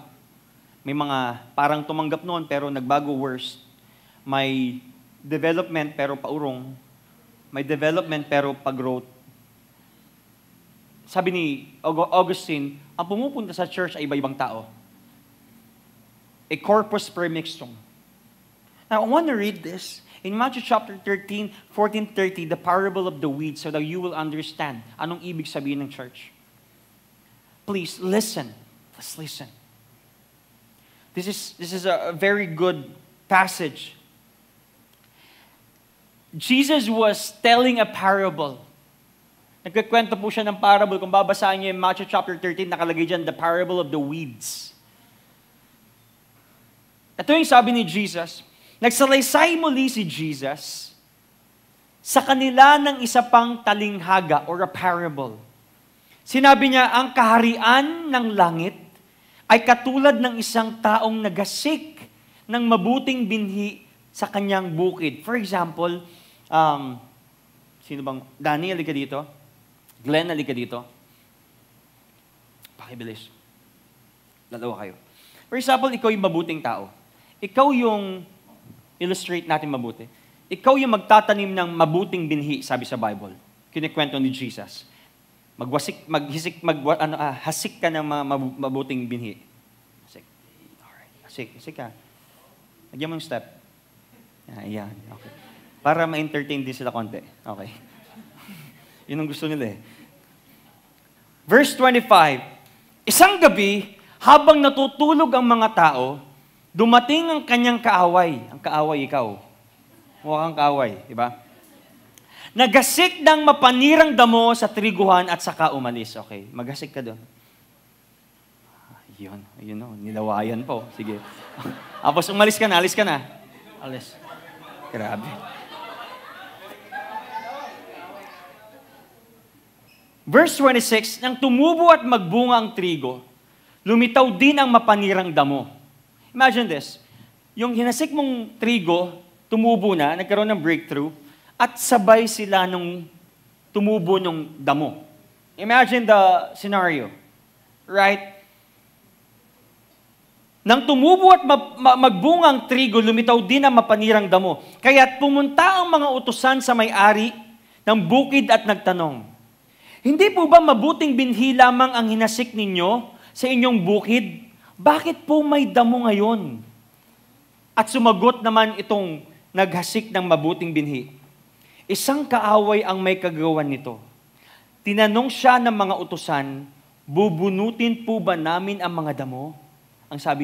May mga parang tumanggap noon pero nagbago worse. May development pero paurong. May development pero pag-growth. Sabi ni Augustine, ang pumupunta sa church ay iba-ibang tao. A corpus per mixtum. Now, I want to read this. In Matthew chapter 13, 14-30, the parable of the weeds, so that you will understand anong ibig sabihin ng church. Please listen. Let's listen. This is a very good passage. Jesus was telling a parable. Nagkikwento po siya ng parable. Kung babasahin niyo in Matthew chapter 13, nakalagay dyan, the parable of the weeds. Ito yung sabi ni Jesus. Nagsalaysay muli si Jesus sa kanila ng isa pang talinghaga or a parable. Sinabi niya, ang kaharian ng langit ay katulad ng isang taong nagasik ng mabuting binhi sa kanyang bukid. For example, sino bang? Danny, halika dito. Glenn, halika dito. Pakibilis. Dalawa kayo. For example, ikaw yung mabuting tao. Ikaw yung illustrate natin mabuti. Ikaw yung magtatanim ng mabuting binhi, sabi sa Bible. Kinikwento ni Jesus. Hasik ka ng mabuting binhi. Hasik. Alright. Hasik ka. Lagyan mo yung step. Ayan. Okay. Para ma-entertain din sila konti. Okay. Yun ang gusto nila eh. Verse 25. Isang gabi, habang natutulog ang mga tao, dumating ang kanyang kaaway. Ang kaaway, ikaw. Mukha kang kaaway, di ba? Nagasik ng mapanirang damo sa triguhan at saka umalis. Okay, magasik ka doon. Yun o, nilawayan po. Sige. Tapos umalis ka na, alis ka na. Alis. Grabe. Verse 26, nang tumubo at magbunga ang trigo, lumitaw din ang mapanirang damo. Imagine this, yung hinasik mong trigo, tumubo na, nagkaroon ng breakthrough, at sabay sila nung tumubo ng damo. Imagine the scenario, right? Nang tumubo at magbunga ang trigo, lumitaw din ang mapanirang damo. Kaya't pumunta ang mga utusan sa may-ari ng bukid at nagtanong, hindi po ba mabuting binhi lamang ang hinasik ninyo sa inyong bukid? Bakit po may damo ngayon? At sumagot naman itong naghasik ng mabuting binhi. Isang kaaway ang may kagawan nito. Tinanong siya ng mga utusan, bubunutin po ba namin ang mga damo? Ang sabi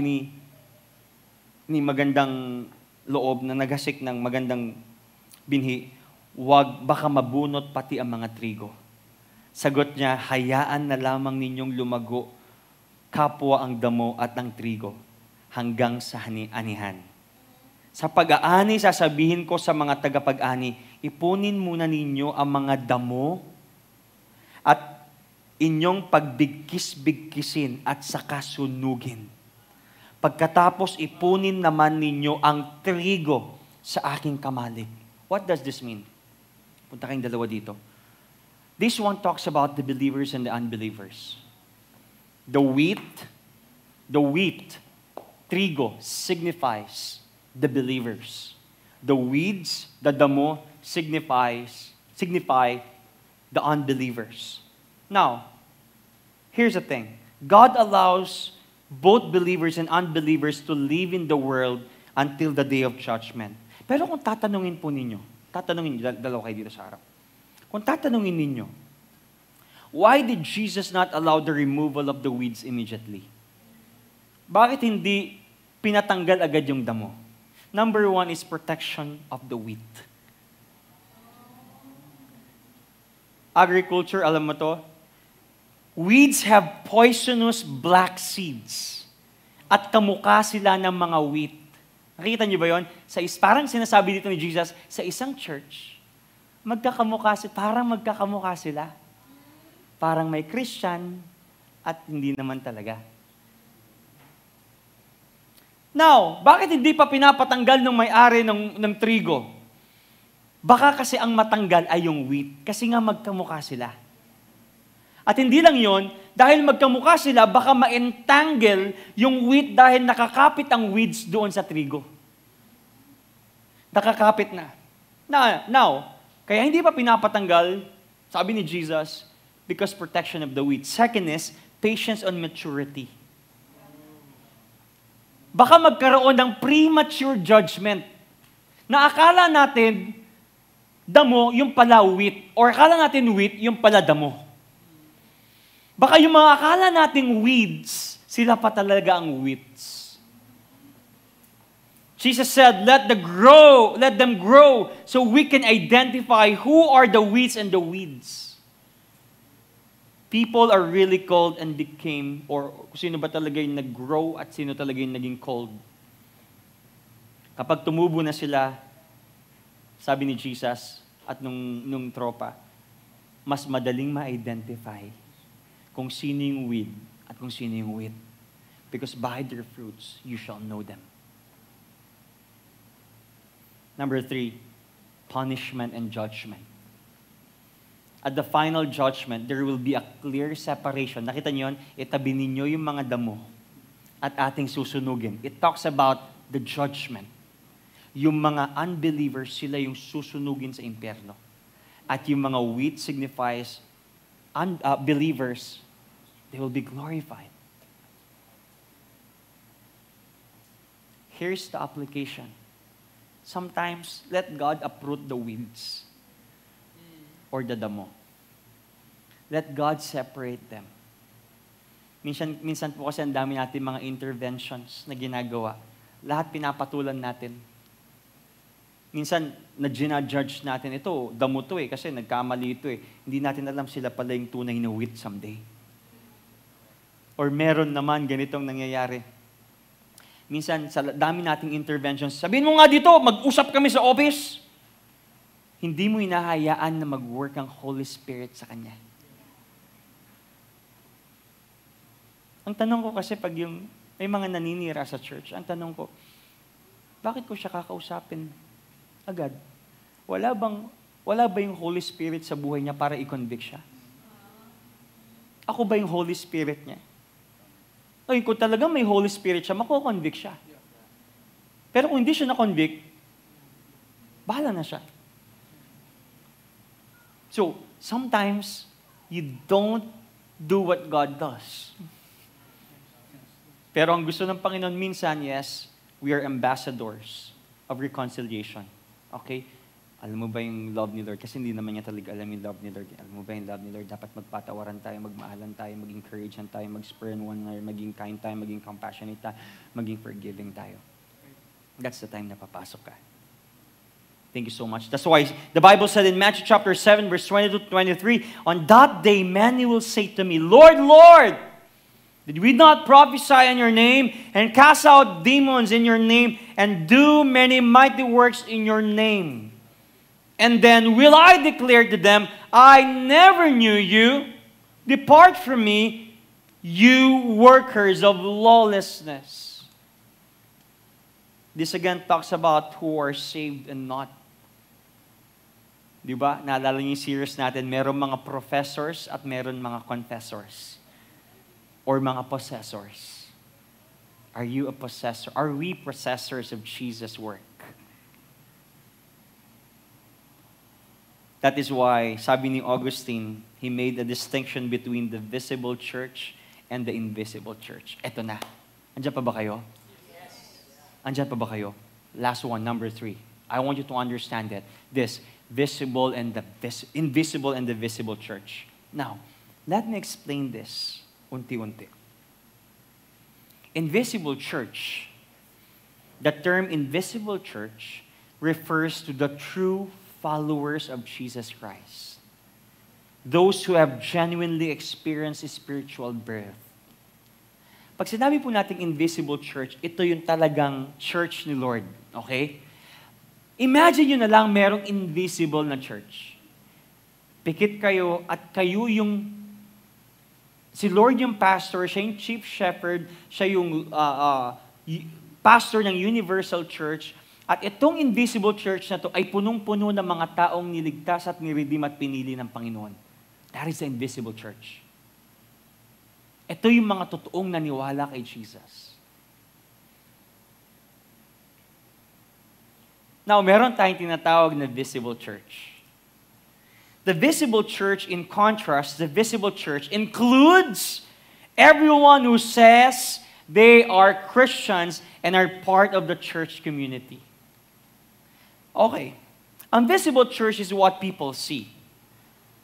ni magandang loob na naghasik ng magandang binhi, wag, baka mabunot pati ang mga trigo. Sagot niya, hayaan na lamang ninyong lumago kapwa ang damo at ang trigo hanggang sa anihan. Sa pag-aani, sasabihin ko sa mga tagapag-ani, ipunin muna ninyo ang mga damo at inyong pagbigkis-bigkisin at saka sunugin. Pagkatapos, ipunin naman ninyo ang trigo sa aking kamalig. What does this mean? Punta kayong dalawa dito. This one talks about the believers and the unbelievers. The wheat, trigo, signifies the believers. The weeds, the damo, signify the unbelievers. Now, here's the thing. God allows both believers and unbelievers to live in the world until the day of judgment. Pero kung tatanungin dalawa kayo dito sa harap. Kung tatanungin ninyo, why did Jesus not allow the removal of the weeds immediately? Bakit hindi pinatanggal agad yung damo? Number one is protection of the wheat. Agriculture, alam mo to? Weeds have poisonous black seeds. At kamukha sila ng mga wheat. Nakita niyo ba yun? Parang sinasabi dito ni Jesus, sa isang church, parang magkakamukha sila. Parang may Christian at hindi naman talaga. Now, bakit hindi pa pinapatanggal ng may-ari ng trigo? Baka kasi ang matanggal ay yung wheat. Kasi nga magkamukha sila. At hindi lang yon, dahil magkamukha sila, baka ma-entangle yung wheat dahil nakakapit ang weeds doon sa trigo. Nakakapit na. Now, kaya hindi pa pinapatanggal, sabi ni Jesus, because protection of the wheat. Second is, patience on maturity. Baka magkaroon ng premature judgment na akala natin damo, yung pala wheat. Or akala natin wheat, yung pala damo. Baka yung mga akala nating weeds, sila pa talaga ang wheats. Jesus said, let them grow so we can identify who are the wheats and the weeds. People are really called and became, or sino ba talaga yung nag-grow at sino talaga yung naging called. Kapag tumubo na sila, sabi ni Jesus at nung tropa, mas madaling ma-identify kung sino yung weed at kung sino yung wheat. Because by their fruits, you shall know them. Number 3, punishment and judgment. At the final judgment, there will be a clear separation. Nakita niyo yun? Itabi ninyo yung mga damo at ating susunugin. It talks about the judgment. Yung mga unbelievers, sila yung susunugin sa impyerno. At yung mga wheat signifies believers, they will be glorified. Here's the application. Sometimes, let God uproot the weeds or the damo. Let God separate them. Minsan po kasi ang dami natin mga interventions na ginagawa. Lahat pinapatulan natin. Minsan, na-judge natin, ito, damo to kasi nagkamali ito Hindi natin alam sila pala yung tunay na wheat someday. Or meron naman ganitong nangyayari. Minsan, sa dami nating interventions, sabihin mo nga dito, mag-usap kami sa office. Hindi mo hinahayaan na mag-work ang Holy Spirit sa Kanya. Ang tanong ko kasi pag may mga naninira sa church, ang tanong ko, bakit ko siya kakausapin agad? Wala ba yung Holy Spirit sa buhay niya para i-convict siya? Ako ba yung Holy Spirit niya? Ay, kung talagang may Holy Spirit siya, mako-convict siya. Pero kung hindi siya na-convict, bahala na siya. So, sometimes, you don't do what God does. Pero ang gusto ng Panginoon minsan, yes, we are ambassadors of reconciliation. Okay? Alam mo ba yung love ni Lord? Kasi hindi naman niya talaga alam yung love ni Lord. Alam mo ba yung love ni Lord? Dapat magpatawaran tayo, magmahalan tayo, mag-encouragean tayo, mag-spur one another, maging kind tayo, maging compassionate tayo, maging forgiving tayo. That's the time na papasok ka. Thank you so much. That's why the Bible said in Matthew chapter 7, verse 22 to 23, on that day many will say to me, Lord, Lord, did we not prophesy in your name and cast out demons in your name and do many mighty works in your name? And then will I declare to them, I never knew you. Depart from me, you workers of lawlessness. This again talks about who are saved and not. Di ba? Naalala niyo yung series natin, meron mga professors at meron mga confessors. Or mga possessors. Are you a possessor? Are we possessors of Jesus' work? That is why, sabi ni Augustine, he made a distinction between the visible church and the invisible church. Eto na. Andiyan pa ba kayo? Yes. Andiyan pa ba kayo? Last one, number 3. I want you to understand that. This, visible and the invisible and the visible church. Now, let me explain this unti-unti. Invisible church. The term invisible church refers to the true followers of Jesus Christ. Those who have genuinely experienced spiritual birth. Pag sinabi po nating invisible church, ito yung talagang church ni Lord. Okay? Imagine nyo na lang merong invisible na church. Pikit kayo at kayo yung si Lord yung pastor, siya yung chief shepherd, siya yung pastor ng Universal Church. At itong invisible church na to ay punong-puno ng mga taong niligtas at niredeem at pinili ng Panginoon. That is the invisible church. Ito yung mga totoong naniwala kay Jesus. Now, meron tayong tinatawag na visible church. The visible church, in contrast, the visible church includes everyone who says they are Christians and are part of the church community. Okay. Ang visible church is what people see.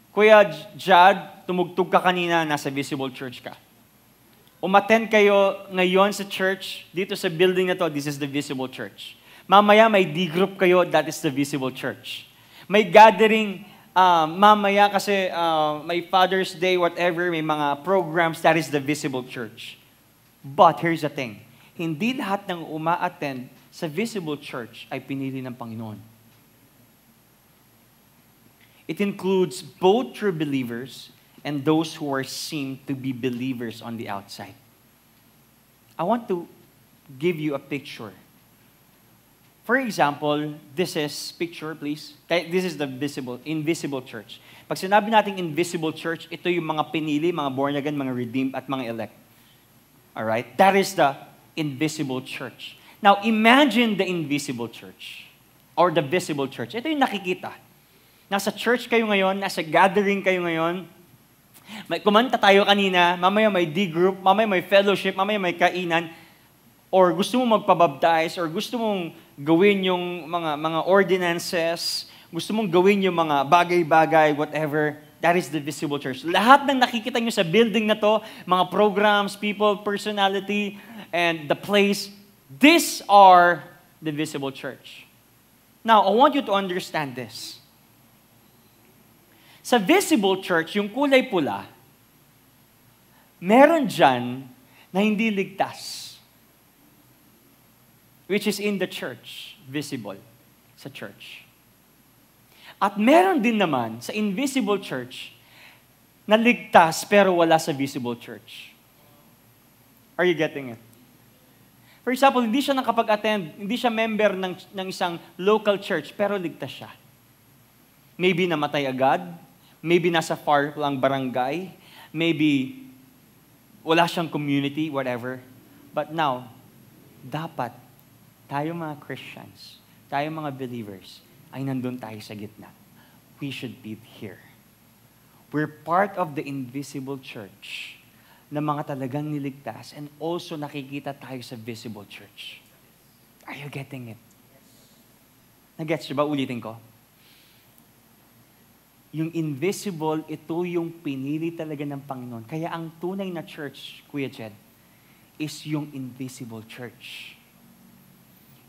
Kuya Jad, tumugtog ka kanina, nasa visible church ka. Umattend kayo ngayon sa church, dito sa building na to, this is the visible church. Mamaya may D-group kayo, that is the visible church. May gathering, mamaya kasi may Father's Day, whatever, may mga programs, that is the visible church. But here's the thing, hindi lahat ng uma-attend sa visible church ay pinili ng Panginoon. It includes both true believers and those who are seen to be believers on the outside. I want to give you a picture. For example, this is, picture please. This is the invisible church. Pag sinabi natin invisible church, ito yung mga pinili, mga born again, mga redeemed, at mga elect. Alright? That is the invisible church. Now, imagine the invisible church or the visible church. Ito yung nakikita. Nasa church kayo ngayon, nasa gathering kayo ngayon, may kumanta tayo kanina, mamaya may D-group, mamaya may fellowship, mamaya may kainan, or gusto mo magpabaptize, or gusto mong gawin yung mga ordinances, gusto mong gawin yung mga bagay-bagay, whatever, that is the visible church. Lahat ng nakikita nyo sa building na to, mga programs, people, personality, and the place, these are the visible church. Now, I want you to understand this. Sa visible church, yung kulay pula, meron dyan na hindi ligtas. Which is in the church, visible sa church. At meron din naman sa invisible church na ligtas pero wala sa visible church. Are you getting it? For example, hindi siya nakapag-attend, hindi siya member ng isang local church, pero ligtas siya. Maybe namatay agad, maybe nasa far lang barangay, maybe wala siyang community, whatever. But now, dapat tayo mga Christians, tayo mga believers, ay nandun tayo sa gitna. We should be here. We're part of the invisible church na mga talagang niligtas and also nakikita tayo sa visible church. Are you getting it? Nagets niyo ba? Ulitin ko. Yung invisible, ito yung pinili talaga ng Panginoon. Kaya ang tunay na church, Kuya Jed, is yung invisible church.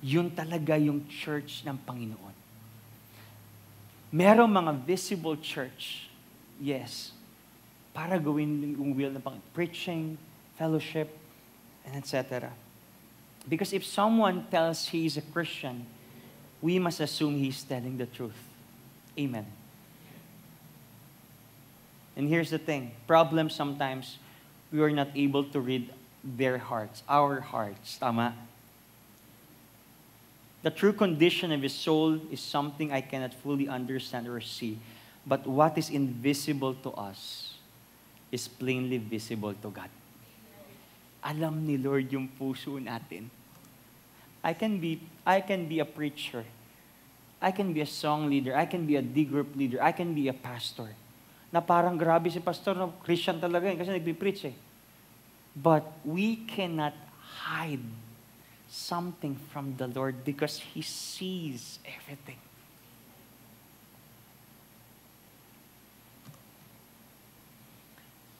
Yun talaga yung church ng Panginoon. Merong mga visible church, yes, para gawin yung will ng Panginoon. Preaching, fellowship, and etc. Because if someone tells he is a Christian, we must assume he's telling the truth. Amen. And here's the thing. Problem sometimes, we are not able to read their hearts, our hearts. Tama? The true condition of his soul is something I cannot fully understand or see. But what is invisible to us is plainly visible to God. Alam ni Lord yung puso natin. I can be a preacher. I can be a song leader. I can be a D group leader. I can be a pastor. Na parang grabe si pastor, no? Christian talaga yun kasi nagpipreach eh. But we cannot hide something from the Lord because He sees everything.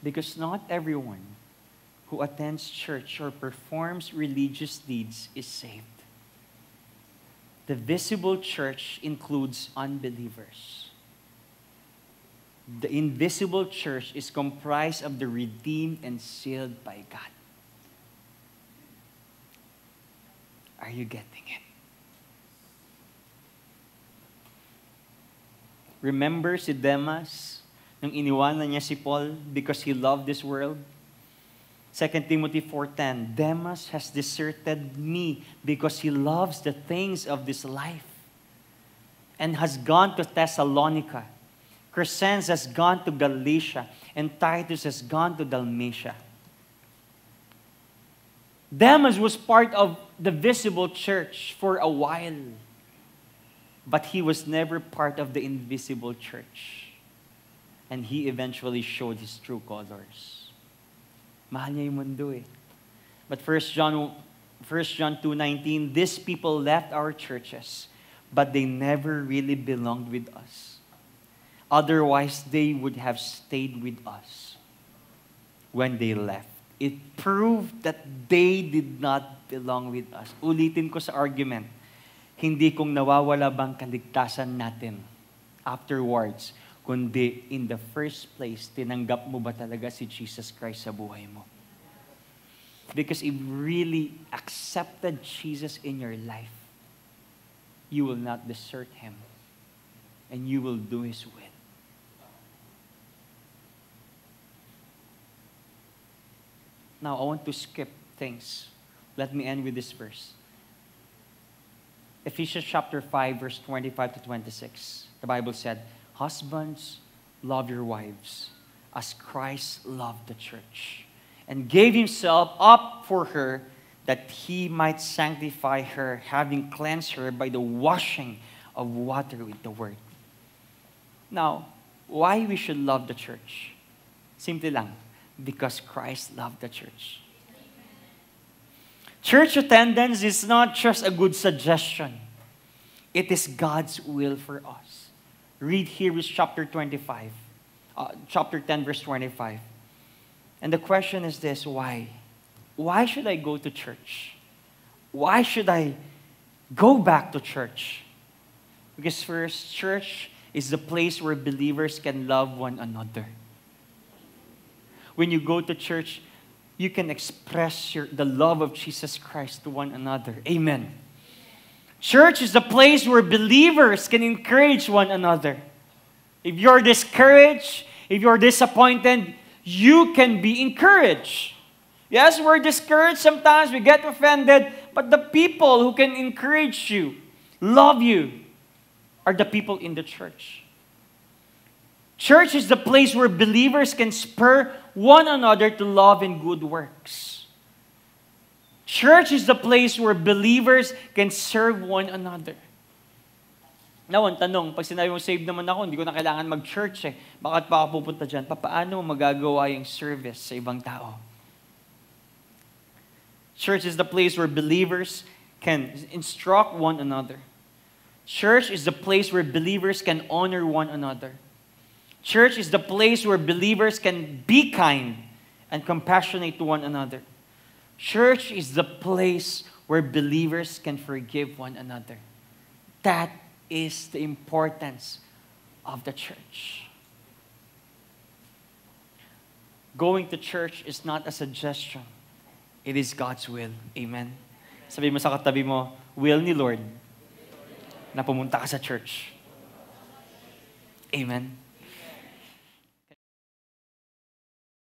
Because not everyone who attends church or performs religious deeds is saved. The visible church includes unbelievers. The invisible church is comprised of the redeemed and sealed by God. Are you getting it? Remember si Demas, nung iniwanan niya si Paul because he loved this world? 2 Timothy 4:10, Demas has deserted me because he loves the things of this life and has gone to Thessalonica. Crescens has gone to Galatia, and Titus has gone to Dalmatia. Demas was part of the visible church for a while, but he was never part of the invisible church. And he eventually showed his true colors. Mahal niya yung mundo eh. But 1 John 2:19, these people left our churches, but they never really belonged with us. Otherwise, they would have stayed with us when they left. It proved that they did not belong with us. Ulitin ko sa argument, hindi kung nawawala bang kaligtasan natin afterwards, kundi in the first place, tinanggap mo ba talaga si Jesus Christ sa buhay mo? Because if you really accepted Jesus in your life, you will not desert Him, and you will do His will. Now, I want to skip things. Let me end with this verse. Ephesians chapter 5, verse 25 to 26. The Bible said, husbands, love your wives as Christ loved the church and gave Himself up for her that He might sanctify her, having cleansed her by the washing of water with the word. Now, why we should love the church? Simple lang. Because Christ loved the church. Church attendance is not just a good suggestion. It is God's will for us. Read Hebrews chapter 25, chapter 10, verse 25. And the question is this, why? Why should I go to church? Why should I go back to church? Because first, church is the place where believers can love one another. When you go to church, you can express the love of Jesus Christ to one another. Amen. Church is the place where believers can encourage one another. If you're discouraged, if you're disappointed, you can be encouraged. Yes, we're discouraged sometimes, we get offended, but the people who can encourage you, love you, are the people in the church. Church is the place where believers can spur one another to love and good works. Church is the place where believers can serve one another. Now, ang tanong, pag sinabi mo, saved naman ako, hindi ko na kailangan mag-church eh. Bakit pa ako pupunta dyan? Paano magagawa yung service sa ibang tao? Church is the place where believers can instruct one another. Church is the place where believers can honor one another. Church is the place where believers can be kind and compassionate to one another. Church is the place where believers can forgive one another. That is the importance of the church. Going to church is not a suggestion. It is God's will. Amen. Sabi mo sa katabi mo, will ni Lord na pumunta ka sa church. Amen.